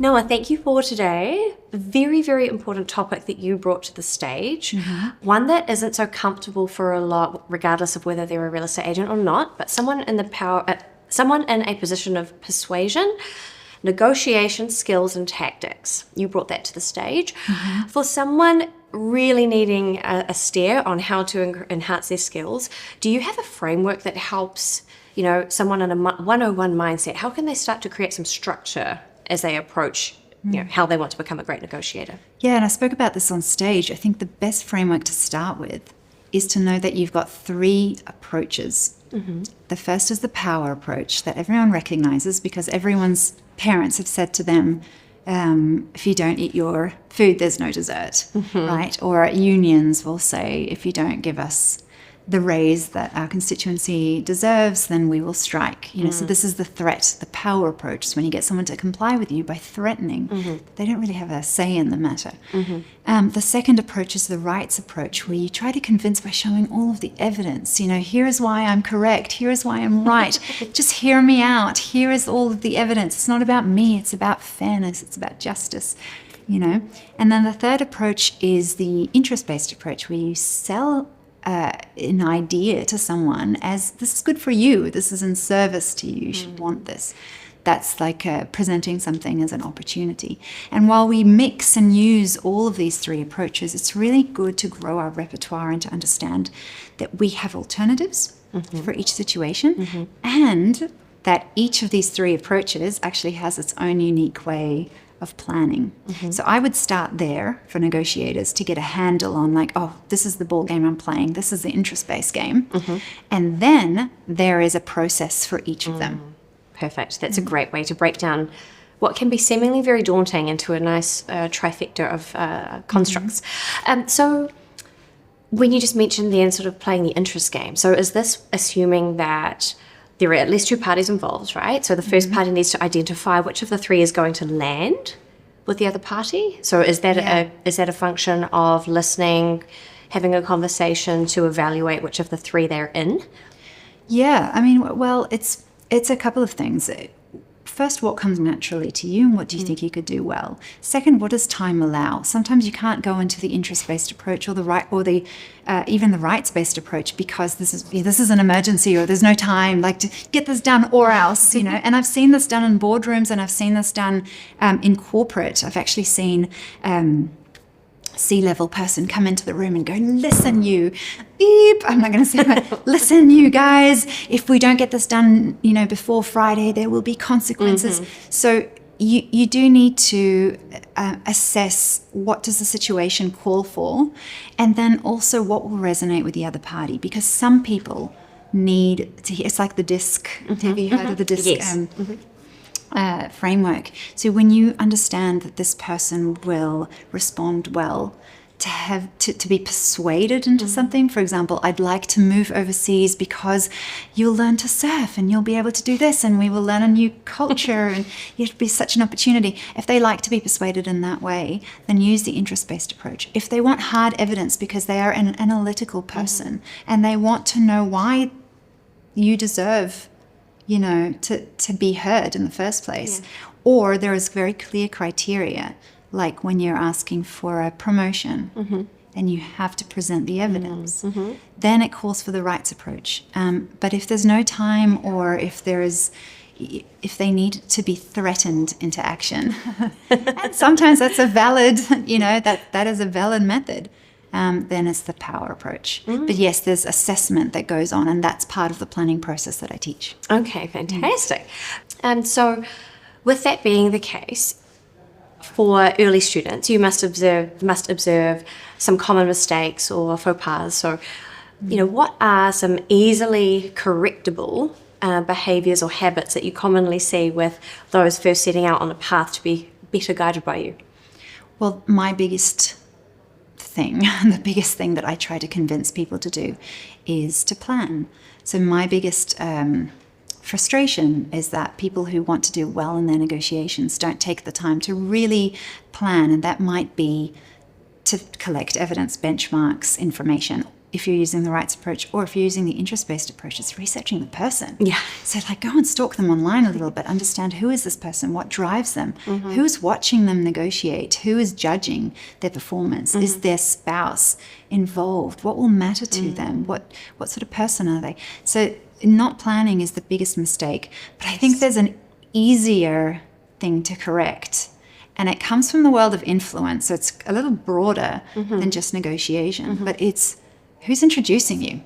Noah, thank you for today. A very, very important topic that you brought to the stage. One that isn't so comfortable for a lot, regardless of whether they're a real estate agent or not, but someone in a position of persuasion, negotiation skills and tactics. You brought that to the stage. For someone really needing a steer on how to enhance their skills, do you have a framework that helps, someone in a 101 mindset? How can they start to create some structure as they approach how they want to become a great negotiator? Yeah, and I spoke about this on stage. I think the best framework to start with is to know that you've got 3 approaches. The first is the power approach that everyone recognizes because everyone's parents have said to them, if you don't eat your food, there's no dessert, right? Or unions will say, if you don't give us the raise that our constituency deserves, then we will strike. So this is the threat, the power approach. Is when you get someone to comply with you by threatening. They don't really have a say in the matter. The second approach is the rights approach, where you try to convince by showing all of the evidence. Here is why I'm correct. Here is why I'm right. Just hear me out. Here is all of the evidence. It's not about me. It's about fairness. It's about justice. And then the third approach is the interest-based approach, where you sell an idea to someone as, this is good for you, this is in service to you, you should want this. That's like presenting something as an opportunity. And while we mix and use all of these 3 approaches, it's really good to grow our repertoire and to understand that we have alternatives for each situation, and that each of these 3 approaches actually has its own unique way of planning. So I would start there for negotiators to get a handle on this is the ball game I'm playing, this is the interest-based game. And then there is a process for each of them. Perfect. That's a great way to break down what can be seemingly very daunting into a nice trifecta of constructs. So when you just mentioned then sort of playing the interest game, so is this assuming that there are at least 2 parties involved, right? So the first party needs to identify which of the 3 is going to land with the other party. So is that a function of listening, having a conversation to evaluate which of the 3 they're in? Yeah, well, it's a couple of things. First, what comes naturally to you and what do you think you could do well? Second, what does time allow? Sometimes you can't go into the interest-based approach or even the rights-based approach because this is an emergency or there's no time, to get this done or else, And I've seen this done in boardrooms and I've seen this done in corporate. I've actually seen C-level person come into the room and go, listen, you, beep, I'm not going to say that, listen, you guys, if we don't get this done, before Friday, there will be consequences. So you do need to assess what does the situation call for, and then also what will resonate with the other party, because some people need to hear, it's like the DISC. Have you heard of the DISC? Yes. Framework. So when you understand that this person will respond well, to be persuaded into something. For example, I'd like to move overseas because you'll learn to surf and you'll be able to do this and we will learn a new culture and it'll be such an opportunity. If they like to be persuaded in that way, then use the interest-based approach. If they want hard evidence because they are an analytical person and they want to know why you deserve to be heard in the first place. Yeah. Or there is very clear criteria, like when you're asking for a promotion and you have to present the evidence, then it calls for the rights approach. But if there's no time or if they need to be threatened into action, and sometimes that's a valid, that is a valid method, then it's the power approach. But yes, there's assessment that goes on, and that's part of the planning process that I teach. Okay, fantastic. And so with that being the case, for early students, you must observe some common mistakes or faux pas. So, what are some easily correctable behaviours or habits that you commonly see with those first setting out on a path to be better guided by you? Well, my biggest thing, the biggest thing that I try to convince people to do is to plan. So my biggest frustration is that people who want to do well in their negotiations don't take the time to really plan, and that might be to collect evidence, benchmarks, information, if you're using the rights approach, or if you're using the interest-based approach, it's researching the person. Yeah. So like go and stalk them online a little bit, understand who is this person, what drives them, who's watching them negotiate, who is judging their performance, is their spouse involved, what will matter to them, what sort of person are they? So not planning is the biggest mistake, but I think there's an easier thing to correct. And it comes from the world of influence, so it's a little broader than just negotiation, but it's who's introducing you.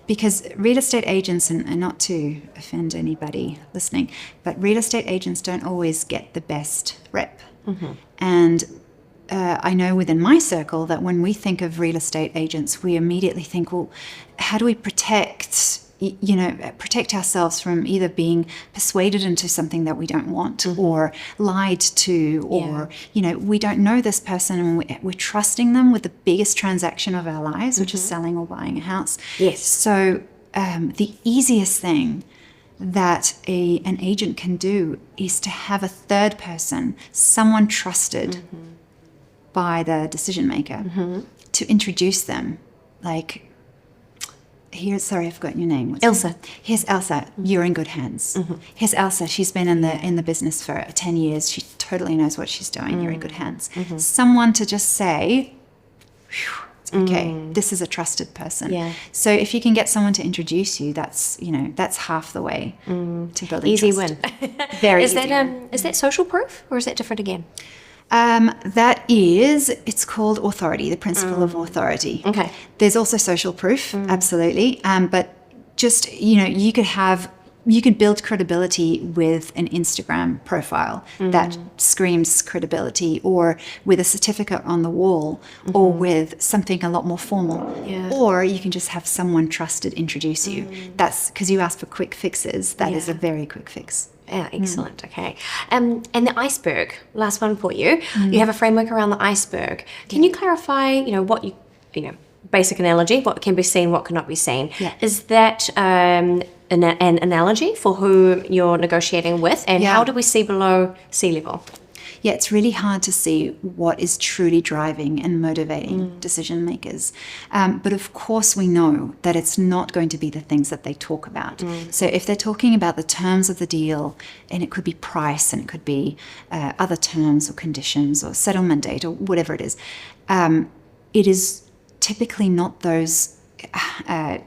Because real estate agents, and not to offend anybody listening, but real estate agents don't always get the best rep. And I know within my circle that when we think of real estate agents, we immediately think, well, how do we protect ourselves from either being persuaded into something that we don't want or lied to, or, we don't know this person and we're trusting them with the biggest transaction of our lives, which is selling or buying a house. Yes. So the easiest thing that an agent can do is to have a third person, someone trusted by the decision maker, to introduce them. Like, sorry, I've forgotten your name. Ilse. Here's Ilse. You're in good hands. Here's Ilse. She's been in the business for 10 years. She totally knows what she's doing. You're in good hands. Someone to just say, it's okay. This is a trusted person. Yeah. So if you can get someone to introduce you, that's half the way to building Easy trust. win. Very is easy. Is that social proof, or is that different again? It's called authority, the principle of authority. Okay. There's also social proof, absolutely. But just, you could build credibility with an Instagram profile that screams credibility, or with a certificate on the wall, or with something a lot more formal. Yeah. Or you can just have someone trusted introduce you. That's because you asked for quick fixes. That is a very quick fix. Yeah, excellent. Okay. And the iceberg, last one for you. You have a framework around the iceberg. Can you clarify, what basic analogy, what can be seen, what cannot be seen? Yeah. Is that an analogy for who you're negotiating with? And how do we see below sea level? Yeah, it's really hard to see what is truly driving and motivating decision makers. But of course we know that it's not going to be the things that they talk about. So if they're talking about the terms of the deal, and it could be price, and it could be other terms or conditions or settlement date or whatever it is typically not those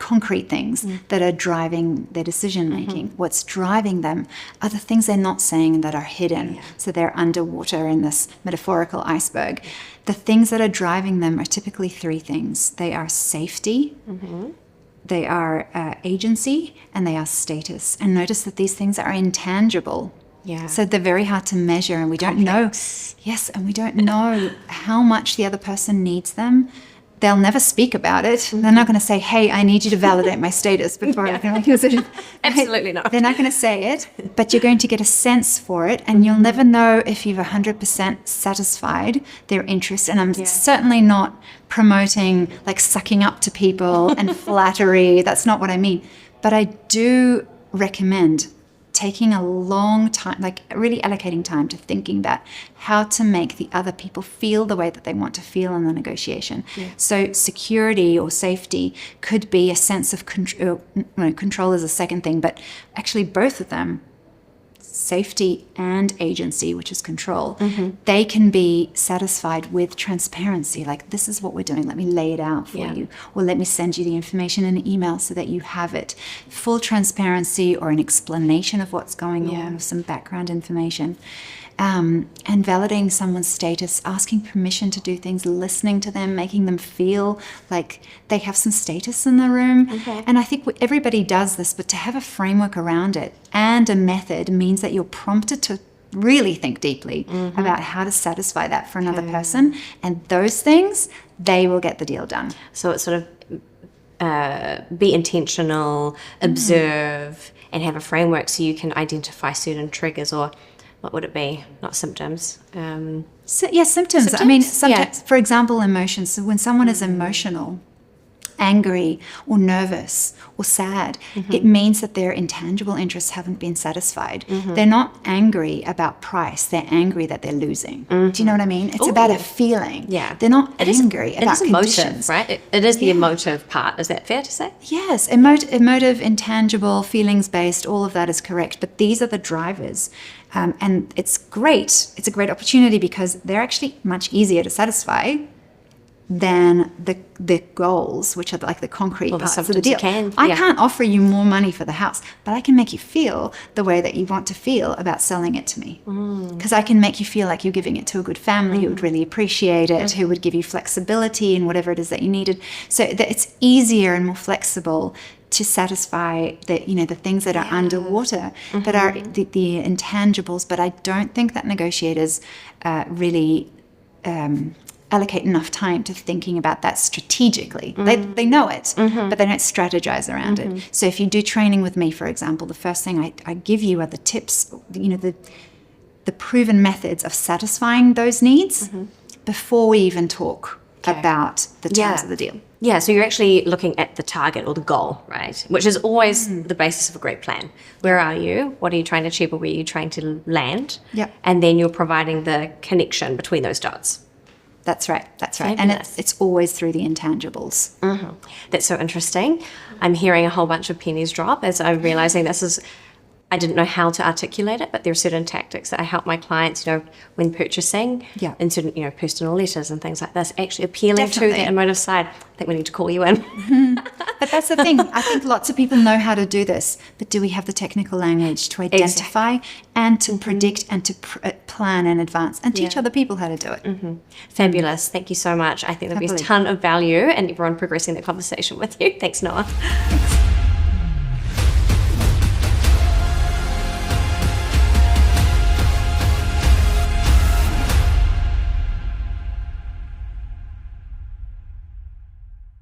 concrete things that are driving their decision making. What's driving them are the things they're not saying that are hidden. So they're underwater in this metaphorical iceberg. The things that are driving them are typically three things. They are safety, they are agency, and they are status. And notice that these things are intangible. Yeah. So they're very hard to measure, and we don't know. Yes, and we don't know how much the other person needs them. They'll never speak about it. They're not going to say, hey, I need you to validate my status before I can make a decision. Absolutely not. They're not going to say it, but you're going to get a sense for it, and you'll never know if you've 100% satisfied their interest. And I'm certainly not promoting like sucking up to people and flattery. That's not what I mean. But I do recommend taking a long time, like really allocating time to thinking about how to make the other people feel the way that they want to feel in the negotiation. So security or safety could be a sense of control. Control is a second thing, but actually both of them, safety and agency, which is control, they can be satisfied with transparency. Like, this is what we're doing. Let me lay it out for you. Or let me send you the information in an email so that you have it. Full transparency, or an explanation of what's going on, with some background information. And validating someone's status, asking permission to do things, listening to them, making them feel like they have some status in the room. And I think everybody does this, but to have a framework around it and a method means that you're prompted to really think deeply about how to satisfy that for another person. And those things, they will get the deal done. So it's sort of be intentional, observe, and have a framework so you can identify certain triggers, or what would it be? Not symptoms. Symptoms. I mean, sometimes, for example, emotions. So when someone is emotional, angry or nervous or sad, it means that their intangible interests haven't been satisfied. They're not angry about price. They're angry that they're losing. Do you know what I mean? It's about a feeling. Yeah. They're not angry about emotive, conditions. right? It is the emotive part. Is that fair to say? Yes, emotive, intangible, feelings-based, all of that is correct. But these are the drivers. And it's great. It's a great opportunity because they're actually much easier to satisfy than the goals, which are like the concrete parts of the deal. I can't offer you more money for the house, but I can make you feel the way that you want to feel about selling it to me. Because I can make you feel like you're giving it to a good family who would really appreciate it, who would give you flexibility in whatever it is that you needed. So that it's easier and more flexible to satisfy the things that are underwater, that are the intangibles. But I don't think that negotiators really allocate enough time to thinking about that strategically. They know it, but they don't strategize around it. So if you do training with me, for example, the first thing I give you are the tips, the proven methods of satisfying those needs before we even talk about the terms of the deal. Yeah, so you're actually looking at the target or the goal, right? Which is always the basis of a great plan. Where are you? What are you trying to achieve, or where are you trying to land? Yep. And then you're providing the connection between those dots. That's right. Fabulous. And it's always through the intangibles. That's so interesting. I'm hearing a whole bunch of pennies drop as I'm realizing I didn't know how to articulate it, but there are certain tactics that I help my clients, when purchasing, in certain, personal letters and things like this, actually appealing to the emotive side. I think we need to call you in. But that's the thing. I think lots of people know how to do this, but do we have the technical language to identify and to predict and to plan in advance and teach other people how to do it? Fabulous. Thank you so much. I think there'll be a ton of value and everyone progressing the conversation with you. Thanks, Noah. Thanks.